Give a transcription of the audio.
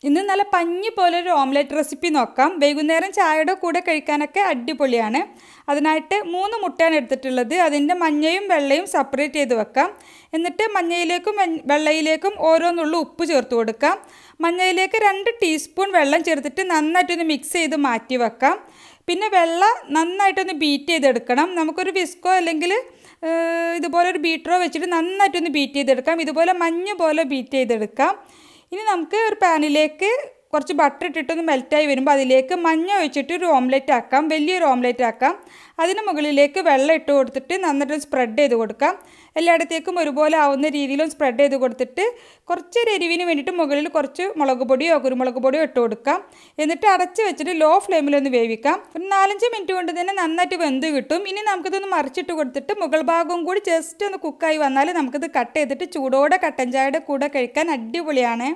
ഇന്ന് നല്ല പഞ്ഞി പോലെ ഒരു ഓംലെറ്റ് റെസിപ്പി നോക്കാം. വൈകുന്നേരം ചായയുടെ കൂടെ കഴിക്കാനൊക്കെ അടിപൊളിയാണ്. അതിനായിട്ട് 3 മുട്ടയാണ് എടുത്തിട്ടുള്ളത്. അതിൻ്റെ മഞ്ഞയും വെള്ളയും സെപ്പറേറ്റ് ചെയ്ത് വെക്കാം. എന്നിട്ട് മഞ്ഞയിലേക്കും വെള്ളയിലേക്കും ഓരോന്നുള്ള ഉപ്പ് ചേർത്ത് കൊടുക്കാം. മഞ്ഞയിലേക്ക് 2 ടീസ്പൂൺ വെള്ളം ചേർത്തിട്ട് നന്നായിട്ടൊന്ന് മിക്സ് ചെയ്ത് മാറ്റി വെക്കാം. പിന്നെ വെള്ളം നന്നായിട്ടൊന്ന് ബീറ്റ് ചെയ്തെടുക്കണം. നമുക്കൊരു വിസ്കോ അല്ലെങ്കിൽ ഇതുപോലെ ഒരു ബീറ്ററോ വെച്ചിട്ട് നന്നായിട്ടൊന്ന് ബീറ്റ് ചെയ്തെടുക്കാം. ഇതുപോലെ മഞ്ഞ പോലെ ബീറ്റ് ചെയ്തെടുക്കാം. ഇനി നമുക്ക് ഒരു പാനിലേക്ക് കുറച്ച് ബട്ടർ ഇട്ടിട്ടൊന്ന് മെൽറ്റായി വരുമ്പോൾ അതിലേക്ക് മഞ്ഞ ഒഴിച്ചിട്ട് ഒരു ഓംലെറ്റ് ആക്കാം. വലിയൊരു ഓംലെറ്റ് ആക്കാം. അതിന് മുകളിലേക്ക് വെള്ളം ഇട്ട് കൊടുത്തിട്ട് നന്നായിട്ട് സ്പ്രെഡ് ചെയ്ത് കൊടുക്കാം. എല്ലായിടത്തേക്കും ഒരുപോലെ ആവുന്ന രീതിയിലും സ്പ്രെഡ് ചെയ്ത് കൊടുത്തിട്ട് കുറച്ചൊരു എരിവിന് വേണ്ടിയിട്ട് മുകളിൽ കുറച്ച് മുളക് പൊടിയോ കുരുമുളക് പൊടിയോ ഇട്ട് കൊടുക്കാം. എന്നിട്ട് അടച്ച് വെച്ചിട്ട് ലോ ഫ്ലെയിമിലൊന്ന് വേവിക്കാം. ഒരു 4-5 മിനിറ്റ് കൊണ്ട് തന്നെ നന്നായിട്ട് വെന്ത് കിട്ടും. ഇനി നമുക്കിതൊന്ന് മറിച്ചിട്ട് കൊടുത്തിട്ട് മുകൾ ഭാഗവും കൂടി ജസ്റ്റ് ഒന്ന് കുക്കായി വന്നാൽ നമുക്കിത് കട്ട് ചെയ്തിട്ട് ചൂടോടെ കട്ടൻ ചായയുടെ കൂടെ കഴിക്കാൻ അടിപൊളിയാണ്.